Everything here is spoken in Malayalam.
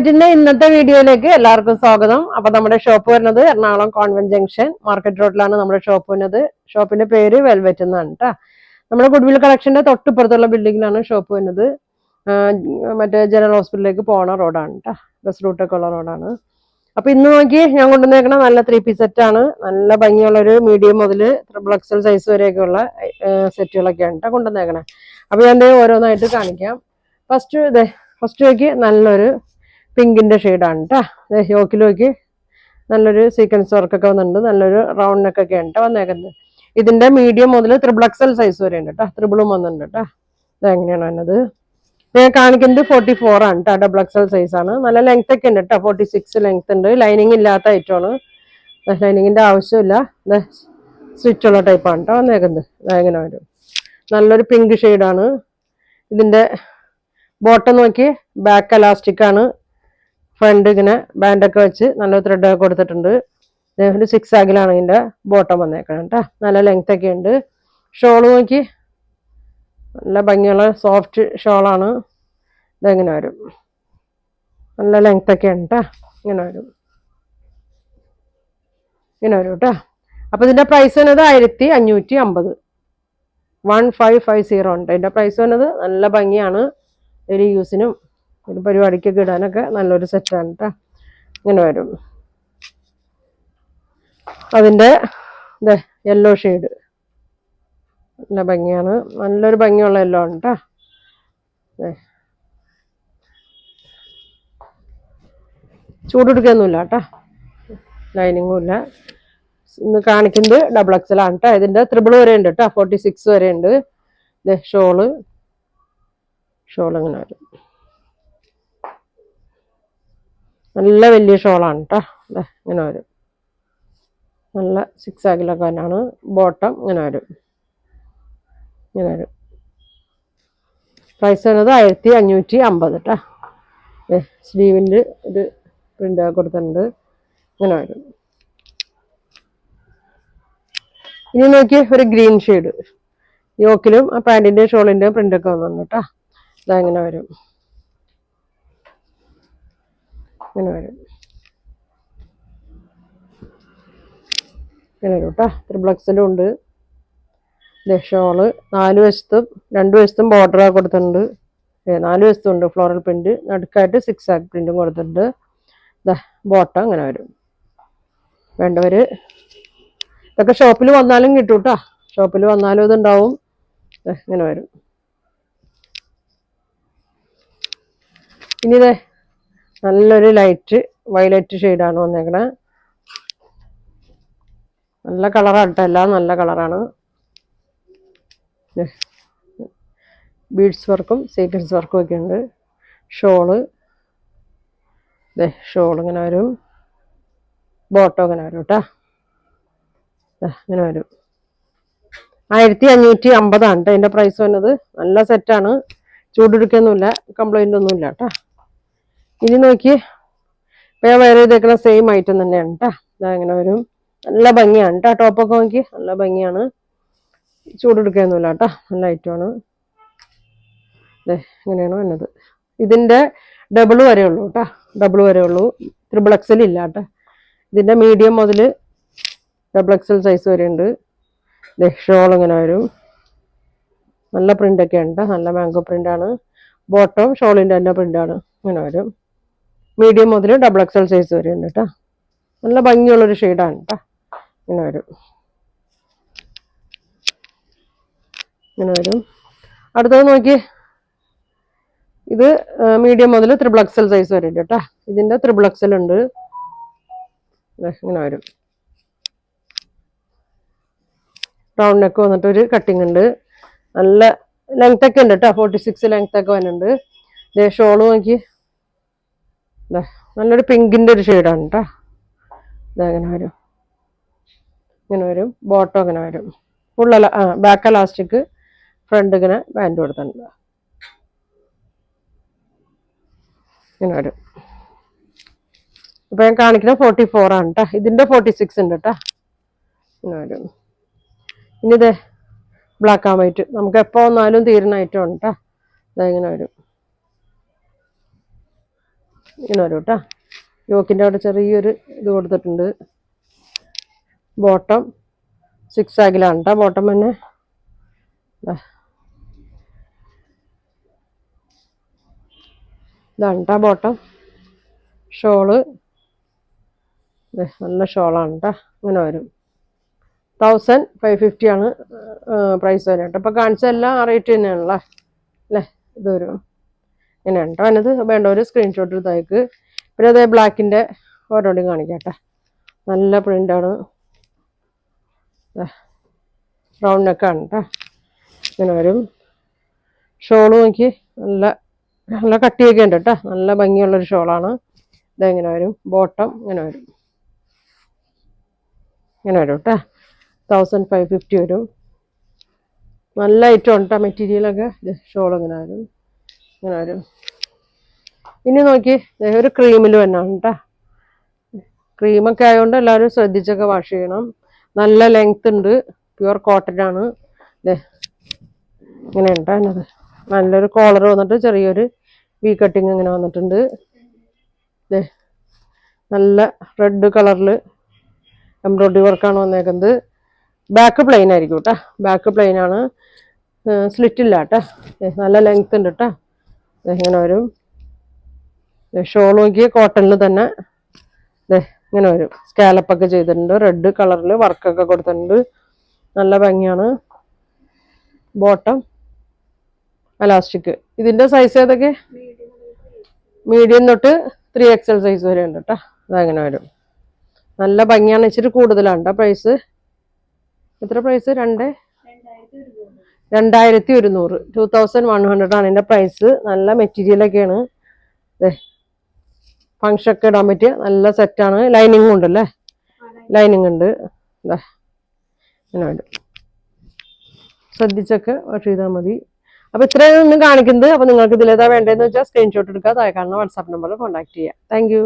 ഇന്നത്തെ വീഡിയോയിലേക്ക് എല്ലാവർക്കും സ്വാഗതം. അപ്പൊ നമ്മുടെ ഷോപ്പ് വരുന്നത് എറണാകുളം കോൺവെന്റ് ജംഗ്ഷൻ മാർക്കറ്റ് റോഡിലാണ് നമ്മുടെ ഷോപ്പ് വരുന്നത്. ഷോപ്പിന്റെ പേര് വെൽവെറ്റ് എന്നാണ് കേട്ടോ. നമ്മുടെ ഗുഡ്വിൽ കളക്ഷന്റെ തൊട്ടിപ്പുറത്തുള്ള ബിൽഡിങ്ങിലാണ് ഷോപ്പ് വരുന്നത്. മറ്റേ ജനറൽ ഹോസ്പിറ്റലിലേക്ക് പോണ റോഡാണ് കേട്ടോ. ബസ് റൂട്ടൊക്കെ ഉള്ള റോഡാണ്. അപ്പൊ ഇന്ന് നോക്കി ഞാൻ കൊണ്ടുവന്നേക്കണ നല്ല 3 പീസ് സെറ്റ് ആണ്. നല്ല ഭംഗിയുള്ള ഒരു മീഡിയം മുതൽ XXL സൈസ് വരെയൊക്കെ ഉള്ള സെറ്റുകളൊക്കെയാണ് കേട്ടോ കൊണ്ടുവന്നേക്കണേ. അപ്പൊ ഞാൻ ഓരോന്നായിട്ട് കാണിക്കാം. ഫസ്റ്റ് നോക്കി നല്ലൊരു പിങ്കിന്റെ ഷെയ്ഡാണ് കേട്ടോ. യോക്കിലോക്ക് നല്ലൊരു സീക്വൻസ് വർക്കൊക്കെ വന്നിട്ടുണ്ട്. നല്ലൊരു റൗണ്ട് നെക്കൊക്കെ ആണ് കേട്ടോ വന്നേക്കുന്നത്. ഇതിന്റെ മീഡിയം മുതൽ XXL സൈസ് വരെ ഉണ്ട് കേട്ടോ. ത്രിബിളും വന്നിട്ടുണ്ട് കേട്ടോ. ഇതെങ്ങനെയാണ് വന്നത് ഞാൻ കാണിക്കുന്നത് 44 ആണ് കേട്ടോ. XXL സൈസ് ആണ്. നല്ല ലെങ്ത് ഒക്കെ ഉണ്ട് കേട്ടോ. 46 ലെങ്ത് ഉണ്ട്. ലൈനിങ് ഇല്ലാത്ത ഐറ്റമാണ്. ലൈനിങ്ങിന്റെ ആവശ്യമില്ല. സ്വിച്ച് ഉള്ള ടൈപ്പാണ് കേട്ടോ വന്നേക്കുന്നത്. ഇതെങ്ങനെ വരും നല്ലൊരു പിങ്ക് ഷെയ്ഡാണ്. ഇതിന്റെ ബോട്ടം നോക്കി ബാക്ക് എലാസ്റ്റിക് ആണ്. ഫ്രണ്ട് ഇങ്ങനെ ബാൻഡൊക്കെ വെച്ച് നല്ല ത്രെഡ് ഒക്കെ കൊടുത്തിട്ടുണ്ട്. ഒരു 6 ആഗിലാണ് ഇതിന്റെ ബോട്ടം വന്നേക്കണം കേട്ടോ. നല്ല ലെങ്ത് ഒക്കെ ഉണ്ട്. ഷോള് നോക്കി നല്ല ഭംഗിയുള്ള സോഫ്റ്റ് ഷോളാണ്. ഇതെങ്ങനെ വരും നല്ല ലെങ്ത് ഒക്കെ ഉണ്ട് കേട്ടോ. ഇങ്ങനെ വരും കേട്ടോ. അപ്പൊ ഇതിന്റെ പ്രൈസ് വന്നത് 1550 1550 ഉണ്ട് ഇതിന്റെ പ്രൈസ് വന്നത്. നല്ല ഭംഗിയാണ്. ഒരു യൂസിനും ഒരു പരിപാടിക്കൊക്കെ ഇടാനൊക്കെ നല്ലൊരു സെറ്റാണ് കേട്ടോ. ഇങ്ങനെ വരും. അതിന്റെ യെല്ലോ ഷെയ്ഡ് നല്ല ഭംഗിയാണ്. നല്ലൊരു ഭംഗിയുള്ള യെല്ലോ ആണ് കേട്ടോ. ചൂടെടുക്കൊന്നുമില്ല കേട്ടോ. ലൈനിങ്ങും ഇല്ല. ഇന്ന് കാണിക്കുന്നത് XXL ആണ് കേട്ടോ. ഇതിന്റെ ത്രിബിൾ വരെ ഉണ്ട് കേട്ടോ. 46 വരെ ഉണ്ട്. ഷോള് ഇങ്ങനെ വരും. നല്ല വലിയ ഷോളാണ് കേട്ടോ. ഇങ്ങനെ വരും. നല്ല 6 ആഗിലൊക്കെ തന്നെയാണ്. ബോട്ടം ഇങ്ങനെ വരും. പ്രൈസ് വരുന്നത് 1550 കേട്ടോ. സ്ലീവിൻ്റെ ഒരു പ്രിന്റ് കൊടുത്തിട്ടുണ്ട്. ഇങ്ങനെ വരും. ഇനി നോക്കി ഒരു ഗ്രീൻ ഷെയ്ഡ് യോക്കിലും ആ പാൻറ്റിന്റെ ഷോളിന്റെ പ്രിന്റ് ഒക്കെ വന്നിട്ടുണ്ട് കേട്ടോ. ഇതെങ്ങനെ വരും ഇങ്ങനെ വരും കേട്ടോ. XXL ഉണ്ട്. ഷോള് 4 വശത്തും 2 വശത്തും ബോർഡർ കൊടുത്തിട്ടുണ്ട്. 4 വശത്തും ഉണ്ട് ഫ്ലോറൽ പ്രിന്റ്. നടുക്കായിട്ട് 6 ആഗ് പ്രിന്റും കൊടുത്തിട്ടുണ്ട്. ബോട്ടം ഇങ്ങനെ വരും. വേണ്ടവര് ഇതൊക്കെ ഷോപ്പിൽ വന്നാലും കിട്ടും കേട്ടോ. ഷോപ്പിൽ വന്നാലും ഇതുണ്ടാവും. ഇങ്ങനെ വരും. ഇനി നല്ലൊരു ലൈറ്റ് വയലറ്റ് ഷെയ്ഡാണ് വന്നേക്കണേ. നല്ല കളറാണ് കേട്ടോ. എല്ലാം നല്ല കളറാണ്. ബീഡ്സ് വർക്കും സീക്വൻസ് വർക്കും ഒക്കെ ഉണ്ട്. ഷോള് ഇങ്ങനെ വരും. ബോട്ടം ഇങ്ങനെ വരും കേട്ടോ. ഇങ്ങനെ വരും. 1550 ആണ് കേട്ടോ ഇതിന്റെ പ്രൈസ് വന്നത്. നല്ല സെറ്റാണ്. ചൂടെടുക്കൊന്നുമില്ല. കംപ്ലൈന്റ് ഒന്നുമില്ല കേട്ടോ. ഇനി നോക്കി ഞാൻ വേറെ ചെയ്തേക്കുന്ന സെയിം ഐറ്റം തന്നെയാണ് കേട്ടോ. ഇങ്ങനെ വരും. നല്ല ഭംഗിയാണ് കേട്ടോ. ടോപ്പൊക്കെ നോക്കി നല്ല ഭംഗിയാണ്. ചൂടെടുക്കൊന്നുമില്ല കേട്ടോ. നല്ല ഐറ്റമാണ്. ഇങ്ങനെയാണ് വന്നത്. ഇതിന്റെ ഡബിൾ വരെ ഉള്ളൂ കേട്ടോ. ഡബിൾ വരെ ഉള്ളൂ. XXL ഇല്ല കേട്ടോ. ഇതിന്റെ മീഡിയം മുതൽ XXL സൈസ് വരെ ഉണ്ട്. ഷോൾ ഇങ്ങനെ വരും. നല്ല പ്രിന്റ് ഒക്കെ ഉണ്ട്. നല്ല മാംഗോ പ്രിന്റ് ആണ്. ബോട്ടം ഷോളിന്റെ തന്നെ പ്രിന്റാണ്. ഇങ്ങനെ വരും. മീഡിയം മുതൽ XXL സൈസ് വരെ ഉണ്ട് കേട്ടോ. നല്ല ഭംഗിയുള്ളൊരു ഷെയ്ഡാണ് കേട്ടോ. ഇങ്ങനെ വരും. അടുത്തത് നോക്കി ഇത് മീഡിയം മുതൽ XXL സൈസ് വരെ ഉണ്ട് കേട്ടോ. ഇതിന്റെ XXL ഉണ്ട്. ഇങ്ങനെ വരും. റൗണ്ട് നെക്ക് വന്നിട്ട് ഒരു കട്ടിങ് ഉണ്ട്. നല്ല ലെങ്ത് ഒക്കെ ഉണ്ട് കേട്ടോ. 46 ലെങ്ത് ഒക്കെ വരുന്നുണ്ട്. ഷോള് നോക്കി നല്ലൊരു പിങ്കിന്റെ ഒരു ഷെയ്ഡാണ് കേട്ടോ. ഇതെങ്ങനെ വരും ഇങ്ങനെ വരും. ബോട്ടം ഇങ്ങനെ വരും. ഫുള്ളല്ല ബാക്ക് എലാസ്റ്റിക്. ഫ്രണ്ട് ഇങ്ങനെ ബാൻഡ് കൊടുത്തിട്ടുണ്ട്. ഇങ്ങനെ വരും. ഇപ്പൊ ഞാൻ കാണിക്കുന്ന 44 ആണ് കേട്ടോ. ഇതിന്റെ 46 ഉണ്ട് കേട്ടോ. ഇങ്ങനെ വരും. ഇനി ബ്ലാക്ക് ആൻഡ് വൈറ്റ് നമുക്ക് എപ്പോ വന്നാലും തീരുന്ന ഐറ്റം ഉണ്ട് കേട്ടോ. ഇങ്ങനെ വരും. ഇങ്ങനെ വരും കേട്ടോ. യോക്കിൻ്റെ അവിടെ ചെറിയൊരു ഇത് കൊടുത്തിട്ടുണ്ട്. ബോട്ടം 6 ആഗിലാണ് കേട്ടോ. ബോട്ടം തന്നെ ഇതാണ് കേട്ടോ ബോട്ടം. ഷോള് നല്ല ഷോളാണ് കേട്ടോ. ഇങ്ങനെ വരും. 1550 ആണ് പ്രൈസ് വരും കേട്ടോ. ഇപ്പം കാണിച്ച എല്ലാം ആ റേറ്റ് തന്നെയാണല്ലോ അല്ലേ. ഇത് വരും ഇങ്ങനെയാണ് കേട്ടോ. അതിനത് വേണ്ട ഒരു സ്ക്രീൻഷോട്ട് എടുത്തേക്ക്. പിന്നെ അതേ ബ്ലാക്കിൻ്റെ ഓരോടും കാണിക്കാം കേട്ടോ. നല്ല പ്രിൻ്റാണ്. റൗണ്ട് നെക്കാണ് കേട്ടോ. ഇങ്ങനെ വരും. ഷോള് നോക്കി നല്ല നല്ല കട്ടിയൊക്കെ ഉണ്ട് കേട്ടോ. നല്ല ഭംഗിയുള്ളൊരു ഷോളാണ്. ഇതെങ്ങനെ വരും. ബോട്ടം ഇങ്ങനെ വരും. ഇങ്ങനെ വരും കേട്ടോ. 1550 വരും. നല്ല ഐറ്റം ഉണ്ട് കേട്ടോ. മെറ്റീരിയലൊക്കെ ഷോൾ ഇങ്ങനെ വരും. ഇങ്ങനെ വരും. ഇനി നോക്കി ഒരു ക്രീമിൽ തന്നെയാണ് കേട്ടോ. ക്രീമൊക്കെ ആയതുകൊണ്ട് എല്ലാവരും ശ്രദ്ധിച്ചൊക്കെ വാഷ് ചെയ്യണം. നല്ല ലെങ്ത് ഉണ്ട്. പ്യുവർ കോട്ടൺ ആണ്. ഇങ്ങനെ ഉണ്ട് അതിനത്. നല്ലൊരു കോളർ വന്നിട്ട് ചെറിയൊരു വി കട്ടിങ് ഇങ്ങനെ വന്നിട്ടുണ്ട്. നല്ല റെഡ് കളറിൽ എംബ്രോയിഡറി വർക്കാണ് വന്നേക്കുന്നത്. ബാക്ക് പ്ലെയിൻ ആയിരിക്കും കേട്ടോ. ബാക്ക് പ്ലെയിൻ ആണ്. സ്ലിറ്റ് ഇല്ല കേട്ടോ. നല്ല ലെങ്ത് ഉണ്ട് കേട്ടോ. ഇങ്ങനെ വരും. ഷോൾ നോക്കി കോട്ടണിൽ തന്നെ ഇങ്ങനെ വരും. സ്കാലപ്പൊക്കെ ചെയ്തിട്ടുണ്ട്. റെഡ് കളറിൽ വർക്കൊക്കെ കൊടുത്തിട്ടുണ്ട്. നല്ല ഭംഗിയാണ്. Bottom elastic. ഇതിൻ്റെ സൈസ് ഏതൊക്കെ? മീഡിയം തൊട്ട് 3XL സൈസ് വരെ ഉണ്ട് കേട്ടോ. അതങ്ങനെ വരും. നല്ല ഭംഗിയാണ്. ഇച്ചിരി കൂടുതലാണ് കേട്ടോ പ്രൈസ്. എത്ര പ്രൈസ്? 2100. 2100 ആണ് ഇതിൻ്റെ പ്രൈസ്. നല്ല മെറ്റീരിയലൊക്കെയാണ്. ഫങ്ഷൻ ഒക്കെ ഇടാൻ പറ്റിയ നല്ല സെറ്റാണ്. ലൈനിങ്ങും ഉണ്ടല്ലേ. ലൈനിങ് ഉണ്ട്. ഇങ്ങനെ വരും. ശ്രദ്ധിച്ചൊക്കെ വാഷ് ചെയ്താൽ മതി. അപ്പോൾ ഇത്രയും കാണിക്കുന്നത്. അപ്പോൾ നിങ്ങൾക്ക് ഇതിലേതാ വേണ്ടതെന്ന് വെച്ചാൽ സ്ക്രീൻഷോട്ട് എടുക്കുക. താഴെ കാണുന്ന വാട്സാപ്പ് നമ്പറിൽ കോൺടാക്ട് ചെയ്യുക. താങ്ക്